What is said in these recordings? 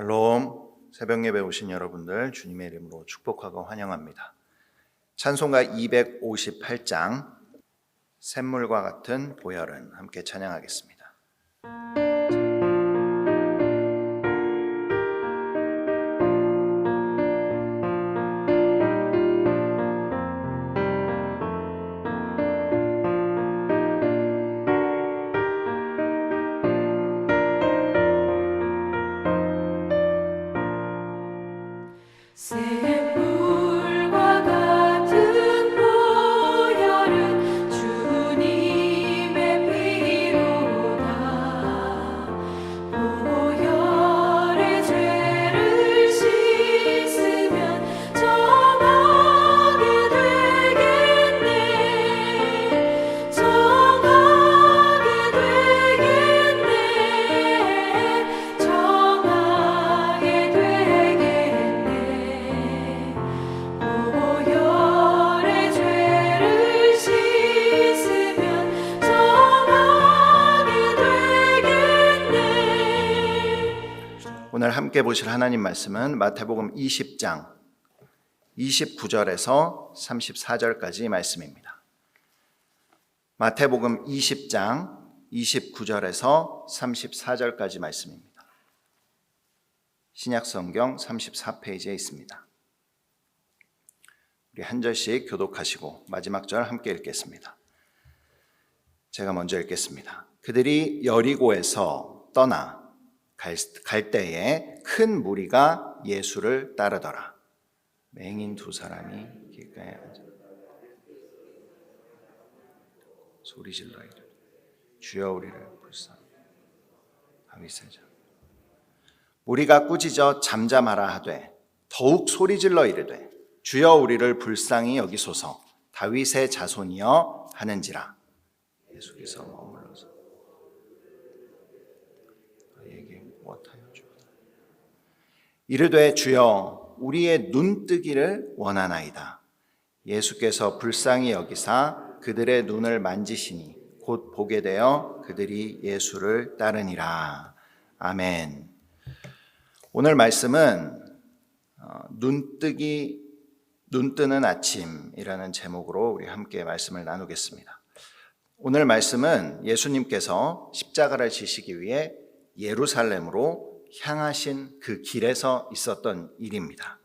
샬롬, 새벽 예배 오신 여러분들 주님의 이름으로 축복하고 환영합니다. 찬송가 258장 샘물과 같은 보혈은 함께 찬양하겠습니다. 샘물과 같은 보혈은 주님의 피로다. 보혈의 죄를 씻으면 정하게 되겠네. 정하게 되겠네. 정하게 되겠네. 보혈의 죄를 씻으면 정하게 되겠네. 오늘 함께 보실 하나님 말씀은 마태복음 20장 29절에서 34절까지 말씀입니다. 마태복음 20장 29절에서 34절까지 말씀입니다. 신약성경 34페이지에 있습니다. 우리 한 절씩 교독하시고 마지막 절 함께 읽겠습니다. 제가 먼저 읽겠습니다. 그들이 여리고에서 떠나 갈 때에 큰 무리가 예수를 따르더라. 맹인 두 사람이 길가에 앉아 소리질러 이르되 주여 우리를 불쌍히 다윗의 자. 무리가 꾸짖어 잠잠하라 하되 더욱 소리질러 이르되 주여 우리를 불쌍히 여기소서 다윗의 자손이여 하는지라. 예수께서 머물러서 너희에게 무엇하여 주오나 이르되 주여 우리의 눈뜨기를 원하나이다. 예수께서 불쌍히 여기사 그들의 눈을 만지시니 곧 보게 되어 그들이 예수를 따르니라. 아멘. 오늘 말씀은 눈뜨는 아침이라는 제목으로 우리 함께 말씀을 나누겠습니다. 오늘 말씀은 예수님께서 십자가를 지시기 위해 예루살렘으로 향하신 그 길에서 있었던 일입니다.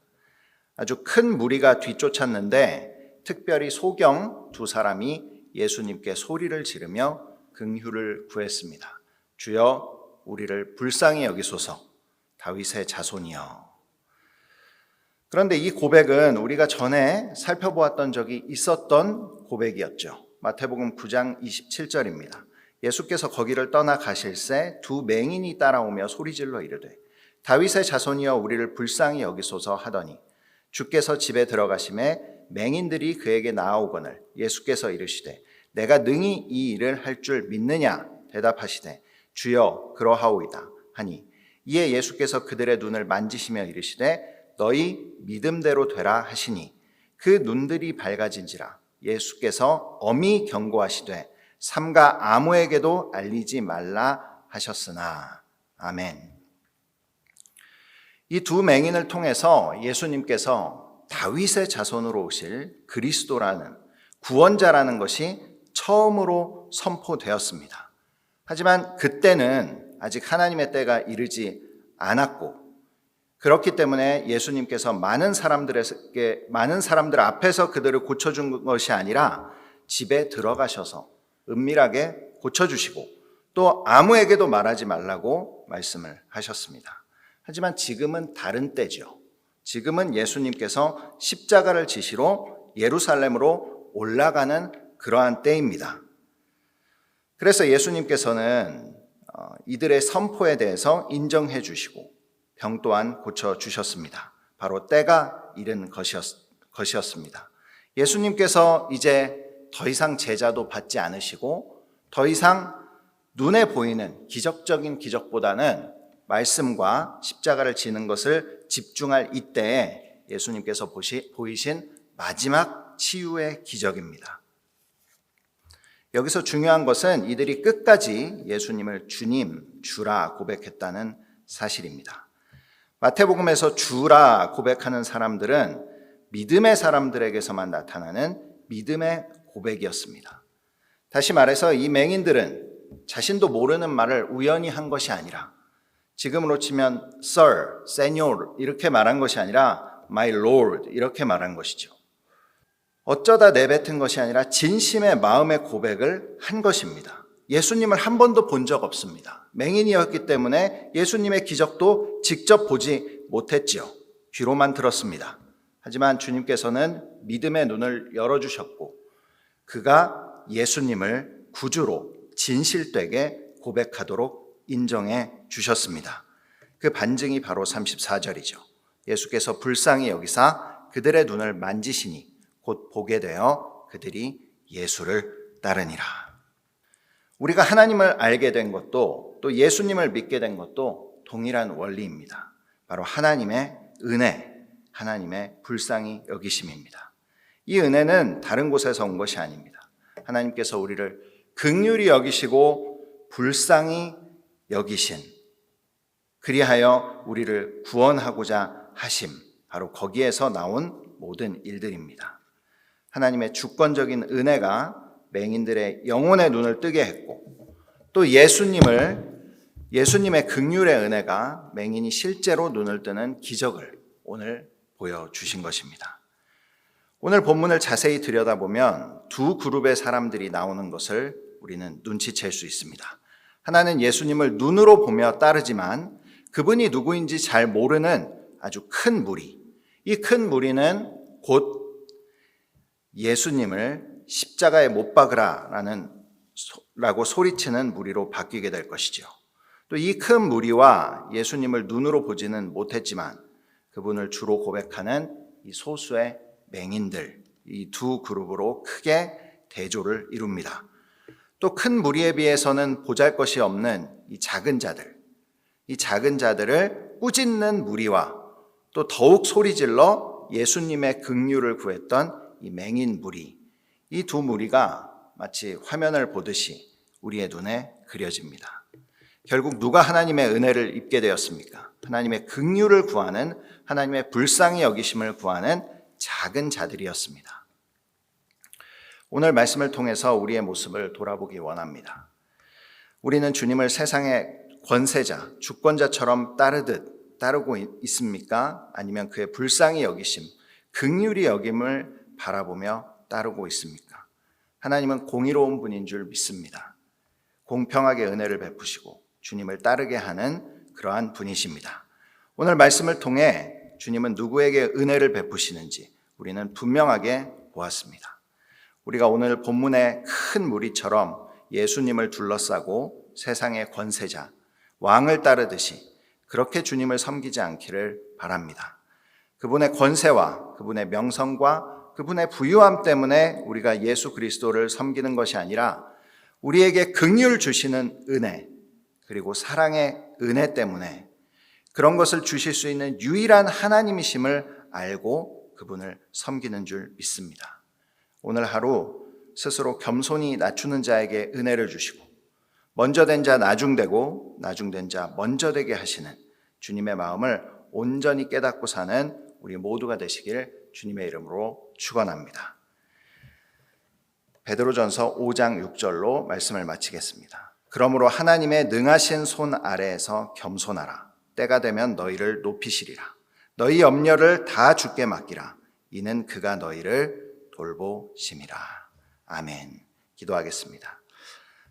아주 큰 무리가 뒤쫓았는데 특별히 소경 두 사람이 예수님께 소리를 지르며 긍휼을 구했습니다. 주여 우리를 불쌍히 여기소서 다윗의 자손이여. 그런데 이 고백은 우리가 전에 살펴보았던 적이 있었던 고백이었죠. 마태복음 9장 27절입니다. 예수께서 거기를 떠나 가실새 두 맹인이 따라오며 소리질러 이르되 다윗의 자손이여 우리를 불쌍히 여기소서 하더니 주께서 집에 들어가심에 맹인들이 그에게 나아오거늘 예수께서 이르시되 내가 능히 이 일을 할 줄 믿느냐 대답하시되 주여 그러하오이다 하니 이에 예수께서 그들의 눈을 만지시며 이르시되 너희 믿음대로 되라 하시니 그 눈들이 밝아진지라. 예수께서 엄히 경고하시되 삼가 아무에게도 알리지 말라 하셨으나. 아멘. 이 두 맹인을 통해서 예수님께서 다윗의 자손으로 오실 그리스도라는 구원자라는 것이 처음으로 선포되었습니다. 하지만 그때는 아직 하나님의 때가 이르지 않았고 그렇기 때문에 예수님께서 많은 사람들 앞에서 그들을 고쳐준 것이 아니라 집에 들어가셔서 은밀하게 고쳐주시고 또 아무에게도 말하지 말라고 말씀을 하셨습니다. 하지만 지금은 다른 때죠. 지금은 예수님께서 십자가를 지시러 예루살렘으로 올라가는 그러한 때입니다. 그래서 예수님께서는 이들의 선포에 대해서 인정해 주시고 병 또한 고쳐주셨습니다. 바로 때가 이른 것이었습니다. 예수님께서 이제 더 이상 제자도 받지 않으시고 더 이상 눈에 보이는 기적적인 기적보다는 말씀과 십자가를 지는 것을 집중할 이때에 예수님께서 보이신 마지막 치유의 기적입니다. 여기서 중요한 것은 이들이 끝까지 예수님을 주님, 주라 고백했다는 사실입니다. 마태복음에서 주라 고백하는 사람들은 믿음의 사람들에게서만 나타나는 믿음의 고백이었습니다. 다시 말해서 이 맹인들은 자신도 모르는 말을 우연히 한 것이 아니라 지금으로 치면 Sir, Senor 이렇게 말한 것이 아니라 My Lord 이렇게 말한 것이죠. 어쩌다 내뱉은 것이 아니라 진심의 마음의 고백을 한 것입니다. 예수님을 한 번도 본 적 없습니다. 맹인이었기 때문에 예수님의 기적도 직접 보지 못했지요. 귀로만 들었습니다. 하지만 주님께서는 믿음의 눈을 열어주셨고 그가 예수님을 구주로 진실되게 고백하도록 인정해 주셨습니다. 그 반증이 바로 34절이죠. 예수께서 불쌍히 여기사 그들의 눈을 만지시니 곧 보게 되어 그들이 예수를 따르니라. 우리가 하나님을 알게 된 것도 또 예수님을 믿게 된 것도 동일한 원리입니다. 바로 하나님의 은혜, 하나님의 불쌍히 여기심입니다. 이 은혜는 다른 곳에서 온 것이 아닙니다. 하나님께서 우리를 긍휼히 여기시고 불쌍히 여기신, 그리하여 우리를 구원하고자 하심, 바로 거기에서 나온 모든 일들입니다. 하나님의 주권적인 은혜가 맹인들의 영혼의 눈을 뜨게 했고 또 예수님의 긍휼의 은혜가 맹인이 실제로 눈을 뜨는 기적을 오늘 보여주신 것입니다. 오늘 본문을 자세히 들여다보면 두 그룹의 사람들이 나오는 것을 우리는 눈치챌 수 있습니다. 하나는 예수님을 눈으로 보며 따르지만 그분이 누구인지 잘 모르는 아주 큰 무리, 이 큰 무리는 곧 예수님을 십자가에 못 박으라 라고 소리치는 무리로 바뀌게 될 것이죠. 또 이 큰 무리와 예수님을 눈으로 보지는 못했지만 그분을 주로 고백하는 이 소수의 맹인들, 이 두 그룹으로 크게 대조를 이룹니다. 또 큰 무리에 비해서는 보잘것이 없는 이 작은 자들을 꾸짖는 무리와 또 더욱 소리질러 예수님의 긍휼을 구했던 이 맹인 무리, 이 두 무리가 마치 화면을 보듯이 우리의 눈에 그려집니다. 결국 누가 하나님의 은혜를 입게 되었습니까? 하나님의 긍휼을 구하는, 하나님의 불쌍히 여기심을 구하는 작은 자들이었습니다. 오늘 말씀을 통해서 우리의 모습을 돌아보기 원합니다. 우리는 주님을 세상의 권세자, 주권자처럼 따르고 있습니까? 아니면 그의 불쌍히 여기심, 긍휼히 여김을 바라보며 따르고 있습니까? 하나님은 공의로운 분인 줄 믿습니다. 공평하게 은혜를 베푸시고 주님을 따르게 하는 그러한 분이십니다. 오늘 말씀을 통해 주님은 누구에게 은혜를 베푸시는지 우리는 분명하게 보았습니다. 우리가 오늘 본문의 큰 무리처럼 예수님을 둘러싸고 세상의 권세자, 왕을 따르듯이 그렇게 주님을 섬기지 않기를 바랍니다. 그분의 권세와 그분의 명성과 그분의 부유함 때문에 우리가 예수 그리스도를 섬기는 것이 아니라 우리에게 긍휼 주시는 은혜, 그리고 사랑의 은혜 때문에 그런 것을 주실 수 있는 유일한 하나님이심을 알고 그분을 섬기는 줄 믿습니다. 오늘 하루 스스로 겸손히 낮추는 자에게 은혜를 주시고 먼저 된 자 나중되고 나중된 자 먼저 되게 하시는 주님의 마음을 온전히 깨닫고 사는 우리 모두가 되시길 주님의 이름으로 축원합니다. 베드로전서 5장 6절로 말씀을 마치겠습니다. 그러므로 하나님의 능하신 손 아래에서 겸손하라. 때가 되면 너희를 높이시리라. 너희 염려를 다 주께 맡기라. 이는 그가 너희를 돌보심이라. 아멘. 기도하겠습니다.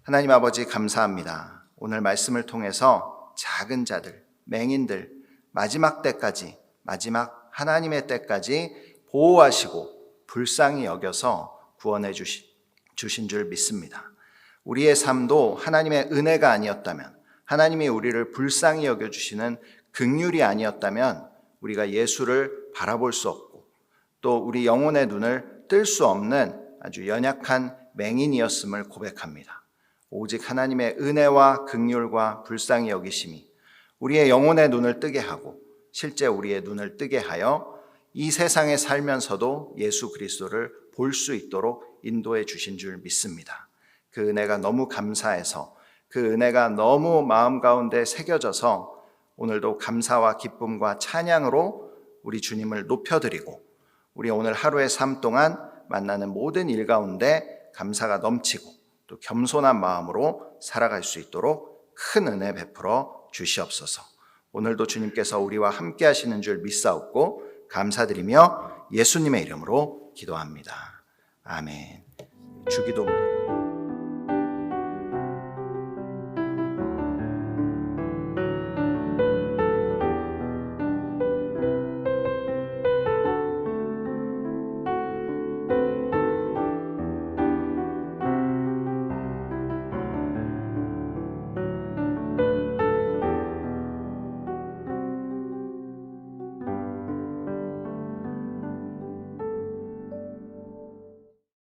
하나님 아버지 감사합니다. 오늘 말씀을 통해서 작은 자들, 맹인들, 마지막 때까지, 마지막 하나님의 때까지 보호하시고 불쌍히 여겨서 구원해 주신 줄 믿습니다. 우리의 삶도 하나님의 은혜가 아니었다면, 하나님이 우리를 불쌍히 여겨주시는 긍휼이 아니었다면 우리가 예수를 바라볼 수 없고 또 우리 영혼의 눈을 뜰 수 없는 아주 연약한 맹인이었음을 고백합니다. 오직 하나님의 은혜와 긍휼과 불쌍히 여기심이 우리의 영혼의 눈을 뜨게 하고 실제 우리의 눈을 뜨게 하여 이 세상에 살면서도 예수 그리스도를 볼 수 있도록 인도해 주신 줄 믿습니다. 그 은혜가 너무 감사해서 그 은혜가 너무 마음 가운데 새겨져서 오늘도 감사와 기쁨과 찬양으로 우리 주님을 높여드리고 우리 오늘 하루의 삶 동안 만나는 모든 일 가운데 감사가 넘치고 또 겸손한 마음으로 살아갈 수 있도록 큰 은혜 베풀어 주시옵소서. 오늘도 주님께서 우리와 함께 하시는 줄 믿사옵고 감사드리며 예수님의 이름으로 기도합니다. 아멘. 주기도